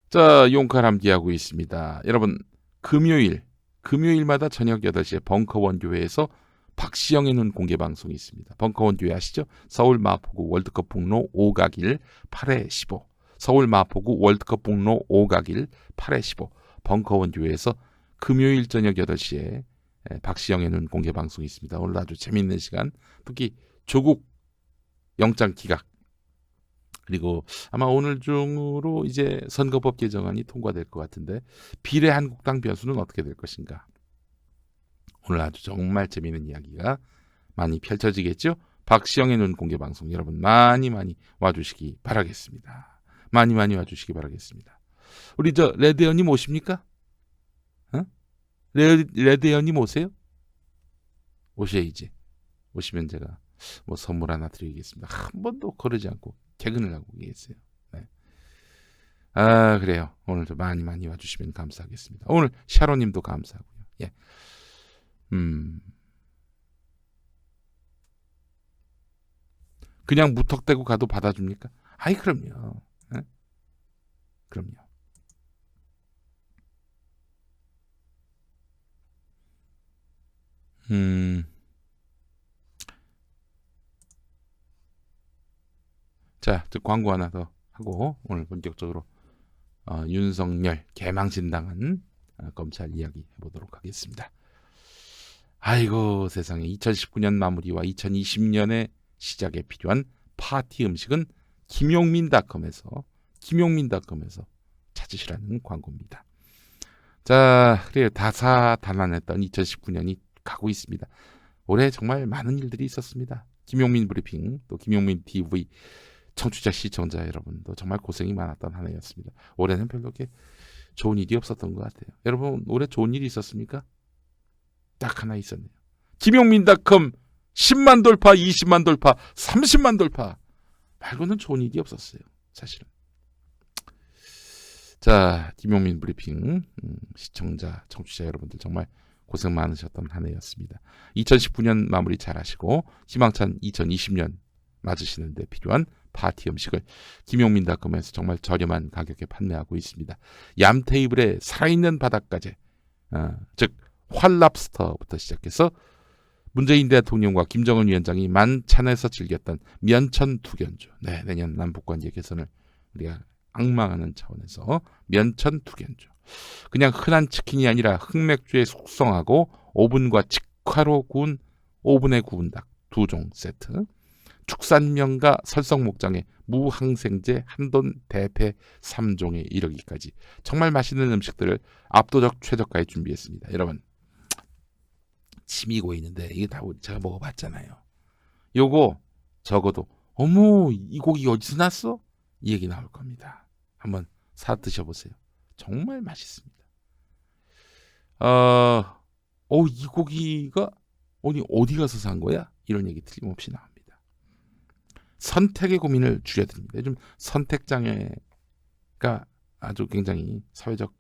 자, 용칼 함께하고 있습니다. 여러분, 금요일마다 저녁 8시에 벙커원교회에서 박시영의 눈 공개 방송이 있습니다. 벙커원교회 아시죠? 서울 마포구 월드컵 북로 5가길 8회 15. 서울 마포구 월드컵 북로 5가길 8회 15. 벙커원교회에서 금요일 저녁 8시에 박시영의 눈 공개 방송이 있습니다. 오늘 아주 재밌는 시간, 특히 조국 영장 기각, 그리고 아마 오늘 중으로 이제 선거법 개정안이 통과될 것 같은데 비례한국당 변수는 어떻게 될 것인가. 오늘 아주 정말 재미있는 이야기가 많이 펼쳐지겠죠. 박시영의 눈 공개 방송 여러분 많이 와주시기 바라겠습니다. 많이 와주시기 바라겠습니다. 우리 저 레드연님 오십니까? 어? 레드연님 오세요? 오셔야지. 오시면 제가 뭐 선물 하나 드리겠습니다. 한 번도 거르지 않고 퇴근을 하고 계세요. 네. 아, 그래요. 오늘도 많이 와주시면 감사하겠습니다. 오늘 샤로님도 감사하고요. 예. 그냥 무턱대고 가도 받아줍니까? 아이, 그럼요. 예? 그럼요. 자, 광고 하나 더 하고 오늘 본격적으로 윤석열 개망신당한 검찰 이야기 해보도록 하겠습니다. 아이고 세상에, 2019년 마무리와 2020년의 시작에 필요한 파티 음식은 김용민닷컴에서 찾으시라는 광고입니다. 자, 그래요. 다사다난했던 2019년이 가고 있습니다. 올해 정말 많은 일들이 있었습니다. 김용민 브리핑, 또 김용민 TV 청취자 시청자 여러분도 정말 고생이 많았던 한 해였습니다. 올해는 별로 그렇게 좋은 일이 없었던 것 같아요. 여러분 올해 좋은 일이 있었습니까? 딱 하나 있었네요. 김용민닷컴 10만 돌파, 20만 돌파, 30만 돌파 말고는 좋은 일이 없었어요. 사실은. 자, 김용민 브리핑 시청자 청취자 여러분들 정말 고생 많으셨던 한 해였습니다. 2019년 마무리 잘하시고 희망찬 2020년 맞으시는데 필요한 파티 음식을 김용민닷컴에서 정말 저렴한 가격에 판매하고 있습니다. 얌 테이블에 살아있는 바닷가재, 즉 활랍스터부터 시작해서 문재인 대통령과 김정은 위원장이 만찬에서 즐겼던 면천 투견주. 네, 내년 남북관계 개선을 우리가 악망하는 차원에서 면천 투견주. 그냥 흔한 치킨이 아니라 흑맥주에 숙성하고 오븐과 직화로 구운 오븐에 구운 닭 2종 세트. 축산명가 설성목장의 무항생제 한돈 대패 3종에 이르기까지 정말 맛있는 음식들을 압도적 최저가에 준비했습니다. 여러분 침이 고이는데 이게 다 제가 먹어봤잖아요. 요거 적어도 어머 이 고기 어디서 났어? 이 얘기 나올 겁니다. 한번 사 드셔보세요. 정말 맛있습니다. 이 고기가 어디 가서 산 거야? 이런 얘기 틀림없이 나옵니다. 선택의 고민을 줄여드립니다. 요즘 선택장애가 아주 굉장히 사회적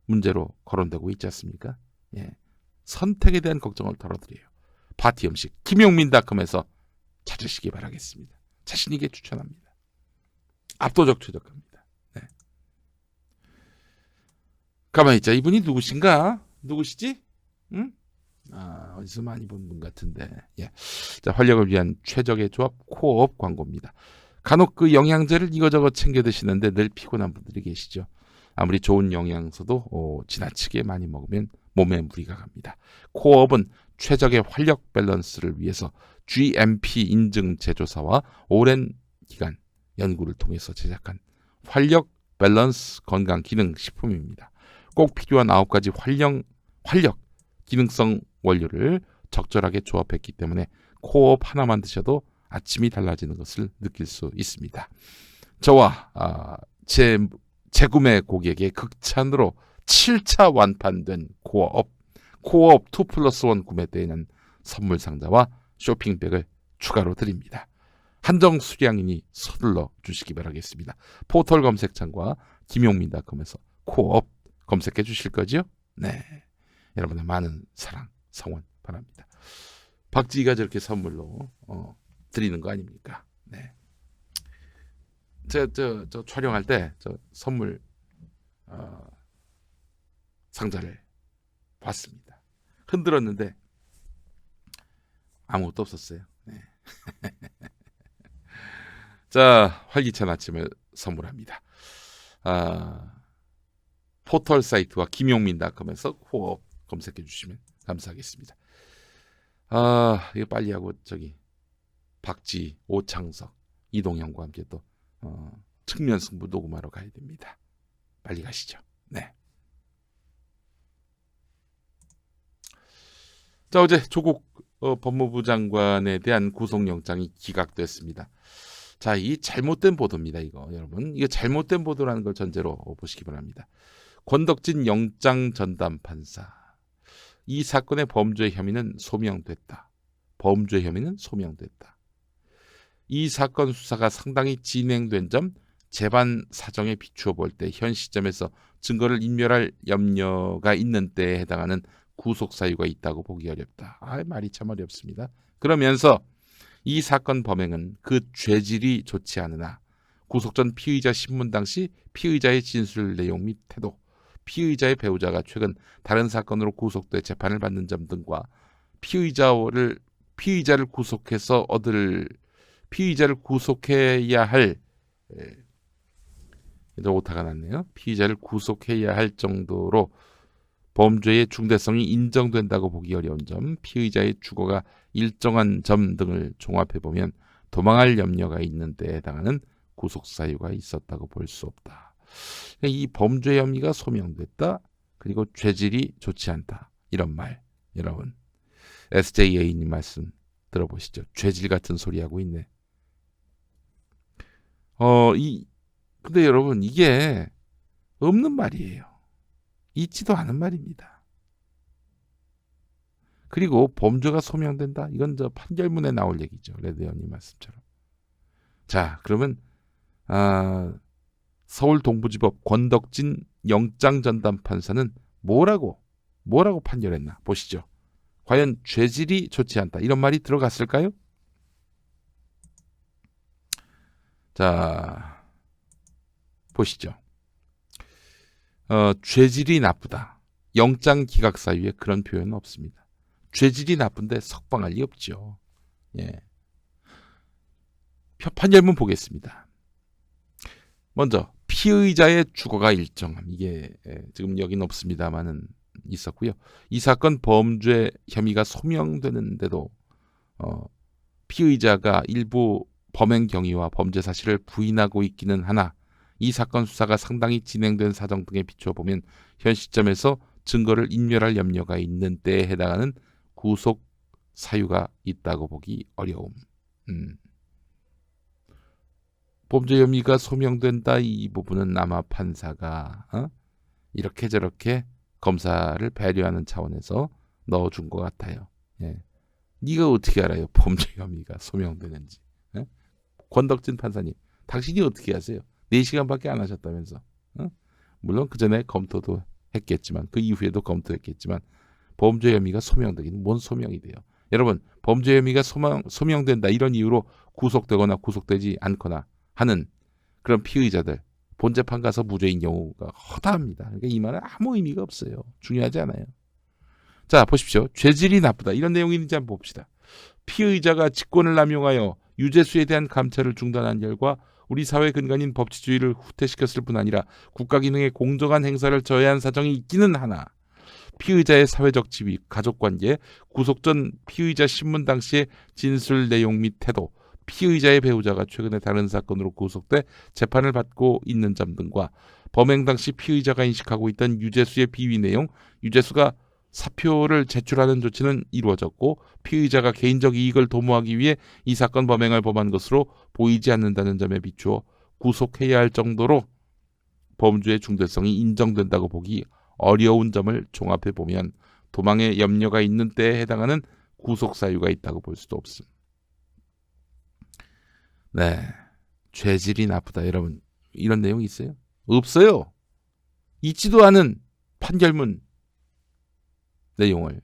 문제로 거론되고 있지 않습니까? 예. 선택에 대한 걱정을 덜어드려요. 파티 음식 김용민닷컴에서 찾으시기 바라겠습니다. 자신있게 추천합니다. 압도적 최저가입니다. 네. 가만히 있자. 이분이 누구신가? 누구시지? 응? 어디서 많이 본 분 같은데. 예. 자, 활력을 위한 최적의 조합 코어업 광고입니다. 간혹 그 영양제를 이거저거 챙겨 드시는데 늘 피곤한 분들이 계시죠. 아무리 좋은 영양소도 지나치게 많이 먹으면 몸에 무리가 갑니다. 코어업은 최적의 활력 밸런스를 위해서 GMP 인증 제조사와 오랜 기간 연구를 통해서 제작한 활력 밸런스 건강 기능 식품입니다. 꼭 필요한 9가지 활력 기능성 원료를 적절하게 조합했기 때문에 코어업 하나만 드셔도 아침이 달라지는 것을 느낄 수 있습니다. 저와 재구매 고객의 극찬으로 7차 완판된 코어업 2+1 구매 때에는 선물 상자와 쇼핑백을 추가로 드립니다. 한정 수량이니 서둘러 주시기 바라겠습니다. 포털 검색창과 김용민닷컴에서 코어업 검색해 주실 거죠? 네. 여러분의 많은 사랑, 성원 바랍니다. 박지희가 저렇게 선물로 드리는 거 아닙니까? 네. 저 촬영할 때 저 선물 상자를 봤습니다. 흔들었는데 아무것도 없었어요. 네. 자, 활기찬 아침을 선물합니다. 포털 사이트와 김용민닷컴에서 호업 검색해 주시면 감사하겠습니다. 이거 빨리 하고 박지, 오창석, 이동형과 함께 또 측면 승부 녹음하러 가야 됩니다. 빨리 가시죠. 네. 자, 어제 조국 법무부 장관에 대한 구속영장이 기각됐습니다. 자, 이 잘못된 보도입니다. 이거 여러분, 이게 잘못된 보도라는 걸 전제로 보시기 바랍니다. 권덕진 영장 전담 판사, 이 사건의 범죄 혐의는 소명됐다. 범죄 혐의는 소명됐다. 이 사건 수사가 상당히 진행된 점, 재반 사정에 비추어 볼 때 현 시점에서 증거를 인멸할 염려가 있는 때에 해당하는 구속 사유가 있다고 보기 어렵다. 말이 참 어렵습니다. 그러면서 이 사건 범행은 그 죄질이 좋지 않으나 구속 전 피의자 신문 당시 피의자의 진술 내용 및 태도, 피의자의 배우자가 최근 다른 사건으로 구속돼 재판을 받는 점 등과 피의자를 구속해야 할 오타가 났네요. 피의자를 구속해야 할 정도로 범죄의 중대성이 인정된다고 보기 어려운 점, 피의자의 주거가 일정한 점 등을 종합해보면 도망할 염려가 있는 데에 해당하는 구속사유가 있었다고 볼 수 없다. 이 범죄 혐의가 소명됐다. 그리고 죄질이 좋지 않다. 이런 말, 여러분 SJA님 말씀 들어보시죠. 죄질 같은 소리 하고 있네. 근데 여러분, 이게 없는 말이에요. 있지도 않은 말입니다. 그리고 범죄가 소명된다. 이건 판결문에 나올 얘기죠. 레드연님 말씀처럼. 자, 그러면 서울 동부지법 권덕진 영장 전담 판사는 뭐라고 판결했나 보시죠. 과연 죄질이 좋지 않다. 이런 말이 들어갔을까요? 자, 보시죠. 죄질이 나쁘다. 영장 기각 사유에 그런 표현은 없습니다. 죄질이 나쁜데 석방할 리 없죠. 예. 판결문 보겠습니다. 먼저 피의자의 주거가 일정함. 이게 지금 여기는 없습니다만은 있었고요. 이 사건 범죄 혐의가 소명되는데도 피의자가 일부 범행 경위와 범죄 사실을 부인하고 있기는 하나 이 사건 수사가 상당히 진행된 사정 등에 비추어 보면 현 시점에서 증거를 인멸할 염려가 있는 때에 해당하는 구속 사유가 있다고 보기 어려움. 범죄 혐의가 소명된다. 이 부분은 아마 판사가 이렇게 저렇게 검사를 배려하는 차원에서 넣어준 것 같아요. 예. 네가 어떻게 알아요? 범죄 혐의가 소명되는지. 예? 권덕진 판사님, 당신이 어떻게 아세요? 4시간밖에 안 하셨다면서. 물론 그 전에 검토도 했겠지만 그 이후에도 검토했겠지만 범죄 혐의가 소명되기는 뭔 소명이 돼요. 여러분, 범죄 혐의가 소명된다 이런 이유로 구속되거나 구속되지 않거나 하는 그런 피의자들 본재판 가서 무죄인 경우가 허다합니다. 그러니까 이 말은 아무 의미가 없어요. 중요하지 않아요. 자, 보십시오. 죄질이 나쁘다. 이런 내용이 있는지 한번 봅시다. 피의자가 직권을 남용하여 유죄수에 대한 감찰을 중단한 결과 우리 사회 근간인 법치주의를 후퇴시켰을 뿐 아니라 국가기능의 공정한 행사를 저해한 사정이 있기는 하나 피의자의 사회적 지위, 가족관계, 구속 전 피의자 신문 당시의 진술 내용 및 태도, 피의자의 배우자가 최근에 다른 사건으로 구속돼 재판을 받고 있는 점 등과 범행 당시 피의자가 인식하고 있던 유죄수의 비위 내용, 유죄수가 사표를 제출하는 조치는 이루어졌고 피의자가 개인적 이익을 도모하기 위해 이 사건 범행을 범한 것으로 보이지 않는다는 점에 비추어 구속해야 할 정도로 범죄의 중대성이 인정된다고 보기 어려운 점을 종합해보면 도망의 염려가 있는 때에 해당하는 구속사유가 있다고 볼 수도 없음. 네, 죄질이 나쁘다. 여러분, 이런 내용이 있어요? 없어요. 있지도 않은 판결문 내용을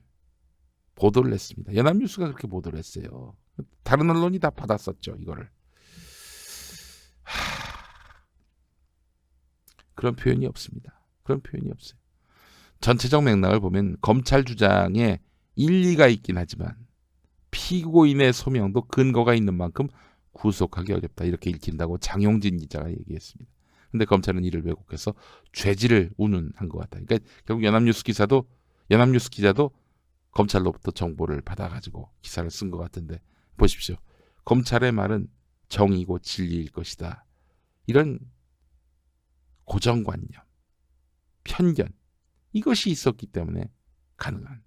보도를 했습니다. 연합뉴스가 그렇게 보도를 했어요. 다른 언론이 다 받았었죠, 이거를. 그런 표현이 없습니다. 그런 표현이 없어요. 전체적 맥락을 보면 검찰 주장에 일리가 있긴 하지만 피고인의 소명도 근거가 있는 만큼 구속하기 어렵다. 이렇게 읽힌다고 장용진 기자가 얘기했습니다. 근데 검찰은 이를 왜곡해서 죄질을 운운한 것 같다. 그러니까 결국 연합뉴스 기자도 검찰로부터 정보를 받아가지고 기사를 쓴 것 같은데 보십시오. 검찰의 말은 정의고 진리일 것이다. 이런 고정관념, 편견 이것이 있었기 때문에 가능한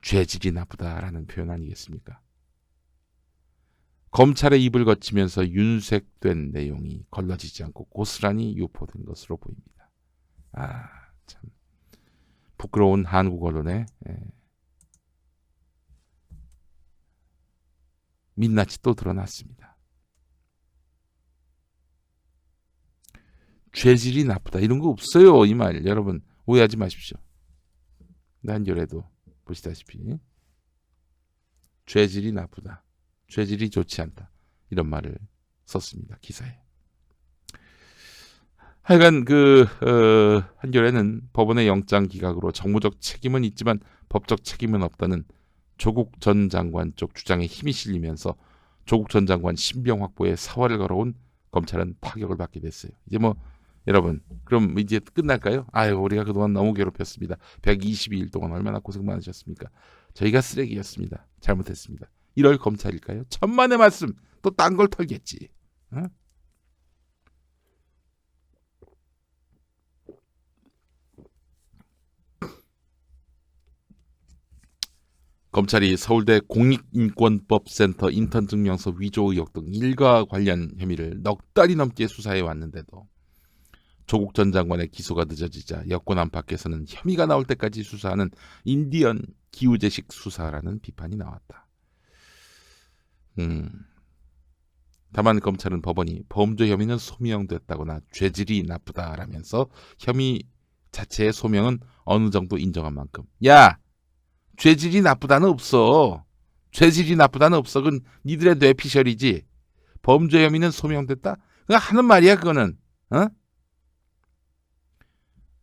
죄질이 나쁘다라는 표현 아니겠습니까? 검찰의 입을 거치면서 윤색된 내용이 걸러지지 않고 고스란히 유포된 것으로 보입니다. 참 부끄러운 한국 언론의 민낯이 또 드러났습니다. 죄질이 나쁘다 이런 거 없어요. 이 말 여러분 오해하지 마십시오. 난결에도 보시다시피 죄질이 나쁘다, 죄질이 좋지 않다 이런 말을 썼습니다. 기사에. 하여간 한겨레는 법원의 영장 기각으로 정무적 책임은 있지만 법적 책임은 없다는 조국 전 장관 쪽 주장에 힘이 실리면서 조국 전 장관 신병 확보에 사활을 걸어온 검찰은 타격을 받게 됐어요. 이제 여러분 그럼 이제 끝날까요? 우리가 그동안 너무 괴롭혔습니다. 122일 동안 얼마나 고생 많으셨습니까? 저희가 쓰레기였습니다. 잘못했습니다. 이럴 검찰일까요? 천만의 말씀 또 딴 걸 털겠지. 어? 검찰이 서울대 공익인권법센터 인턴 증명서 위조 의혹 등 일가 관련 혐의를 넉 달이 넘게 수사해 왔는데도 조국 전 장관의 기소가 늦어지자 여권 안팎에서는 혐의가 나올 때까지 수사하는 인디언 기우제식 수사라는 비판이 나왔다. 다만 검찰은 법원이 범죄 혐의는 소명됐다거나 죄질이 나쁘다라면서 혐의 자체의 소명은 어느 정도 인정한 만큼 죄질이 나쁘다는 없어. 죄질이 나쁘다는 없어. 그건 니들의 뇌피셜이지. 범죄 혐의는 소명됐다? 그거 하는 말이야 그거는.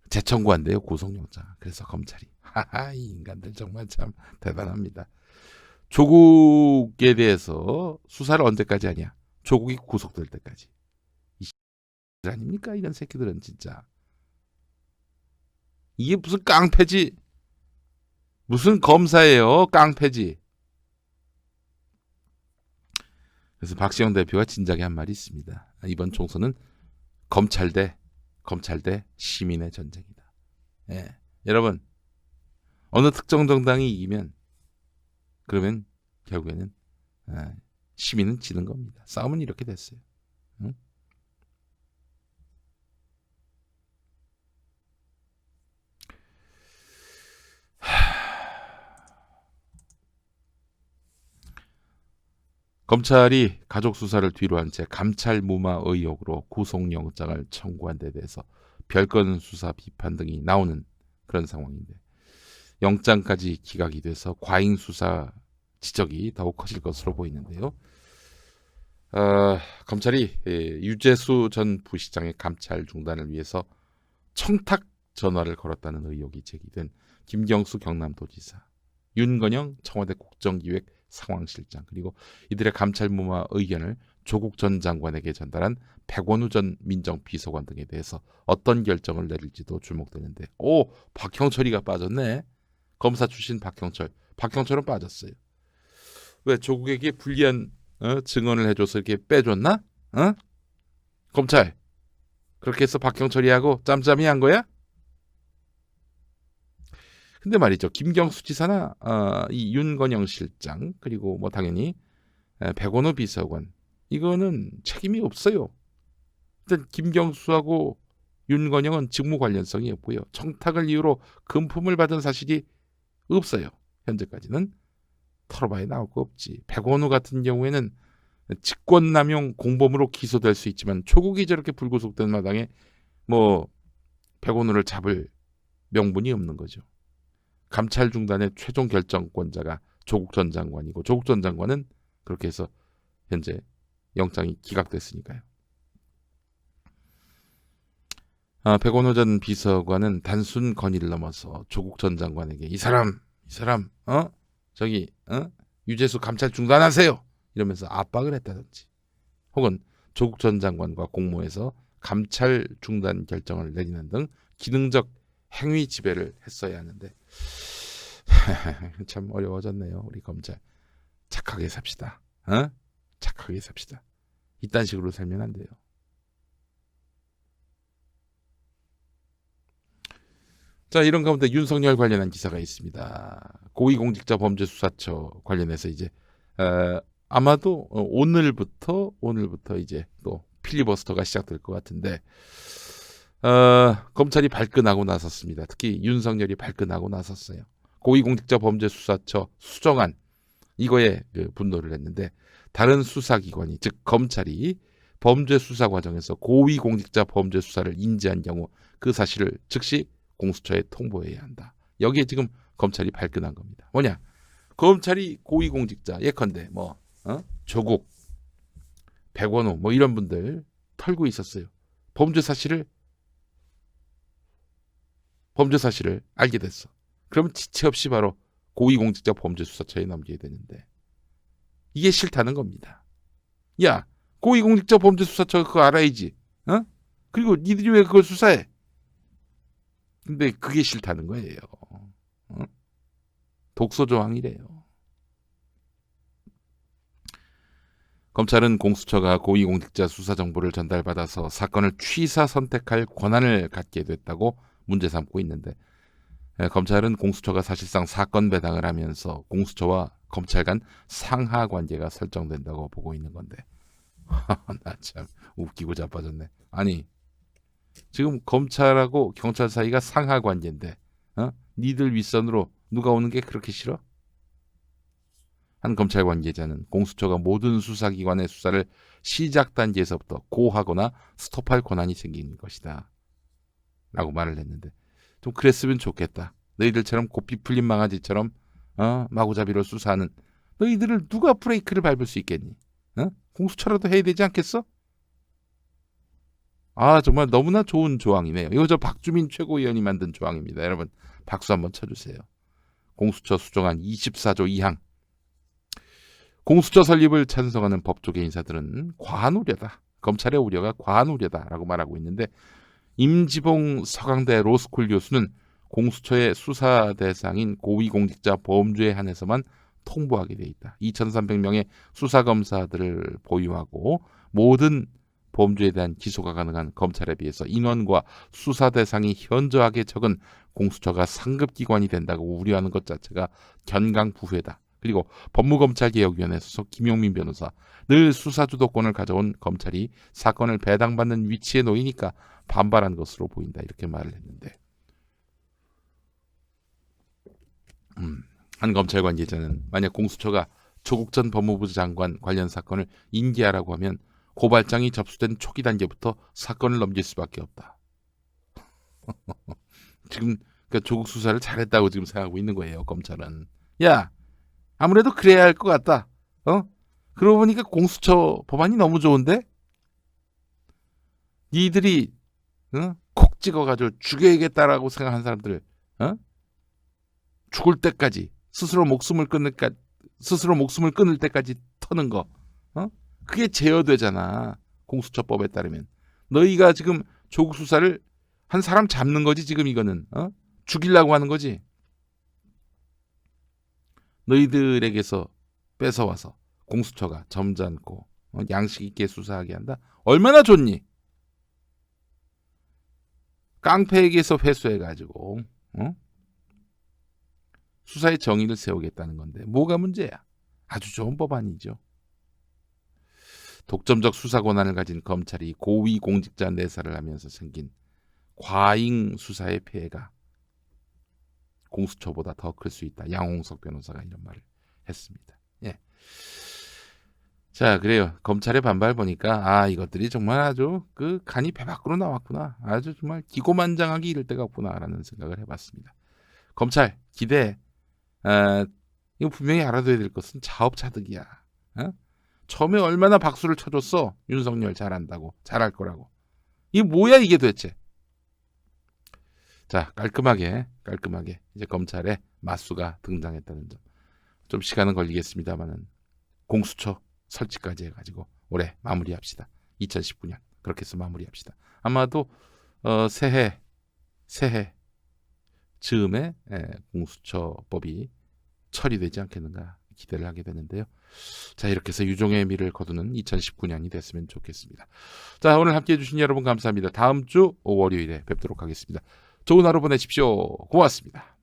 재청구한대요 구속영장. 그래서 검찰이 이 인간들 정말 참 대단합니다. 조국에 대해서 수사를 언제까지 하냐? 조국이 구속될 때까지. 이 아닙니까? 이런 새끼들은 진짜. 이게 무슨 깡패지? 무슨 검사예요? 깡패지. 그래서 박시영 대표가 진작에 한 말이 있습니다. 이번 총선은 검찰 대 시민의 전쟁이다. 여러분 어느 특정 정당이 이기면 그러면 결국에는 시민은 지는 겁니다. 싸움은 이렇게 됐어요. 검찰이 가족 수사를 뒤로 한 채 감찰 무마 의혹으로 구속영장을 청구한 데 대해서 별건 수사 비판 등이 나오는 그런 상황인데 영장까지 기각이 돼서 과잉 수사 지적이 더욱 커질 것으로 보이는데요. 검찰이 유재수 전 부시장의 감찰 중단을 위해서 청탁 전화를 걸었다는 의혹이 제기된 김경수 경남도지사, 윤건영 청와대 국정기획 상황실장 그리고 이들의 감찰 무마 의견을 조국 전 장관에게 전달한 백원우 전 민정비서관 등에 대해서 어떤 결정을 내릴지도 주목되는데 박형철이가 빠졌네. 검사 출신 박형철은 빠졌어요. 왜 조국에게 불리한 증언을 해줘서 이렇게 빼줬나? 검찰 그렇게 해서 박형철이하고 짬짬이 한 거야? 근데 말이죠. 김경수 지사나 이 윤건영 실장 그리고 당연히 백원호 비서관 이거는 책임이 없어요. 일단 김경수하고 윤건영은 직무 관련성이 없고요. 청탁을 이유로 금품을 받은 사실이 없어요. 현재까지는 털어봐야 나올 거 없지. 백원호 같은 경우에는 직권남용 공범으로 기소될 수 있지만 조국이 저렇게 불구속된 마당에 백원호를 잡을 명분이 없는 거죠. 감찰 중단의 최종 결정권자가 조국 전 장관이고 조국 전 장관은 그렇게 해서 현재 영장이 기각됐으니까요. 백원호 전 비서관은 단순 건의를 넘어서 조국 전 장관에게 이 사람 유재수 감찰 중단하세요 이러면서 압박을 했다든지, 혹은 조국 전 장관과 공모해서 감찰 중단 결정을 내리는 등 기능적 행위 지배를 했어야 하는데 참 어려워졌네요. 우리 검찰 착하게 삽시다. 착하게 삽시다. 이딴 식으로 살면 안 돼요. 자, 이런 가운데 윤석열 관련한 기사가 있습니다. 고위공직자 범죄수사처 관련해서 이제 아마도 오늘부터 이제 또 필리버스터가 시작될 것 같은데, 검찰이 발끈하고 나섰습니다. 특히 윤석열이 발끈하고 나섰어요. 고위공직자 범죄수사처 수정안 이거에 분노를 했는데, 다른 수사기관이 즉 검찰이 범죄수사 과정에서 고위공직자 범죄수사를 인지한 경우 그 사실을 즉시 공수처에 통보해야 한다. 여기에 지금 검찰이 발끈한 겁니다. 뭐냐? 검찰이 고위공직자 예컨대 조국, 백원호 이런 분들 털고 있었어요. 범죄 사실을 알게 됐어. 그러면 지체 없이 바로 고위공직자 범죄수사처에 넘겨야 되는데 이게 싫다는 겁니다. 야, 고위공직자 범죄수사처 그거 알아야지. 그리고 니들이 왜 그걸 수사해? 근데 그게 싫다는 거예요. 독소조항이래요. 검찰은 공수처가 고위공직자 수사 정보를 전달받아서 사건을 취사 선택할 권한을 갖게 됐다고 문제 삼고 있는데, 검찰은 공수처가 사실상 사건 배당을 하면서 공수처와 검찰 간 상하 관계가 설정된다고 보고 있는 건데 나 참 웃기고 자빠졌네. 아니 지금 검찰하고 경찰 사이가 상하 관계인데 니들 윗선으로 누가 오는 게 그렇게 싫어? 한 검찰 관계자는 공수처가 모든 수사기관의 수사를 시작 단계에서부터 고하거나 스톱할 권한이 생긴 것이다 라고 말을 했는데, 좀 그랬으면 좋겠다. 너희들처럼 고삐 풀린 망아지처럼 마구잡이로 수사하는 너희들을 누가 브레이크를 밟을 수 있겠니? 공수처라도 해야 되지 않겠어? 정말 너무나 좋은 조항이네요. 이거 저 박주민 최고위원이 만든 조항입니다. 여러분 박수 한번 쳐주세요. 공수처 수정안 24조 2항. 공수처 설립을 찬성하는 법조계 인사들은 과한 우려다. 검찰의 우려가 과한 우려다라고 말하고 있는데, 임지봉 서강대 로스쿨 교수는 공수처의 수사 대상인 고위공직자 범죄에 한해서만 통보하게 돼 있다. 2,300명의 수사검사들을 보유하고 모든 범죄에 대한 기소가 가능한 검찰에 비해서 인원과 수사 대상이 현저하게 적은 공수처가 상급기관이 된다고 우려하는 것 자체가 견강부회다. 그리고 법무검찰개혁위원회 소속 김용민 변호사, 늘 수사 주도권을 가져온 검찰이 사건을 배당받는 위치에 놓이니까 반발한 것으로 보인다. 이렇게 말을 했는데, 한 검찰 관계자는 만약 공수처가 조국 전 법무부 장관 관련 사건을 인계하라고 하면 고발장이 접수된 초기 단계부터 사건을 넘길 수밖에 없다. 지금 그러니까 조국 수사를 잘했다고 지금 생각하고 있는 거예요. 검찰은. 야, 아무래도 그래야 할 것 같다. 그러고 보니까 공수처 법안이 너무 좋은데? 니들이 콕 찍어가지고 죽여야겠다라고 생각한 사람들 죽을 때까지 스스로 목숨을 끊을 때까지 터는 거, 그게 제어되잖아. 공수처법에 따르면 너희가 지금 조국 수사를 한 사람 잡는 거지. 지금 이거는 죽이려고 하는 거지. 너희들에게서 뺏어와서 공수처가 점잖고 양식 있게 수사하게 한다. 얼마나 좋니? 깡패에게서 회수해가지고 수사의 정의를 세우겠다는 건데 뭐가 문제야? 아주 좋은 법안이죠. 독점적 수사 권한을 가진 검찰이 고위 공직자 내사를 하면서 생긴 과잉 수사의 폐해가 공수처보다 더 클 수 있다. 양홍석 변호사가 이런 말을 했습니다. 예. 자, 그래요. 검찰의 반발 보니까 이것들이 정말 아주 그 간이 배 밖으로 나왔구나. 아주 정말 기고만장하게 이럴 데가 없구나라는 생각을 해봤습니다. 검찰 기대. 이거 분명히 알아둬야 될 것은 자업자득이야. 처음에 얼마나 박수를 쳐줬어. 윤석열 잘한다고, 잘할 거라고. 이게 뭐야 이게 도대체? 자, 깔끔하게 이제 검찰에 맞수가 등장했다는 점. 좀 시간은 걸리겠습니다만은 공수처 설치까지 해가지고 올해 마무리합시다. 2019년 그렇게 해서 마무리합시다. 아마도 새해 즈음에 공수처법이 처리되지 않겠는가 기대를 하게 되는데요. 자, 이렇게 해서 유종의 미를 거두는 2019년이 됐으면 좋겠습니다. 자, 오늘 함께해 주신 여러분 감사합니다. 다음 주 월요일에 뵙도록 하겠습니다. 좋은 하루 보내십시오. 고맙습니다.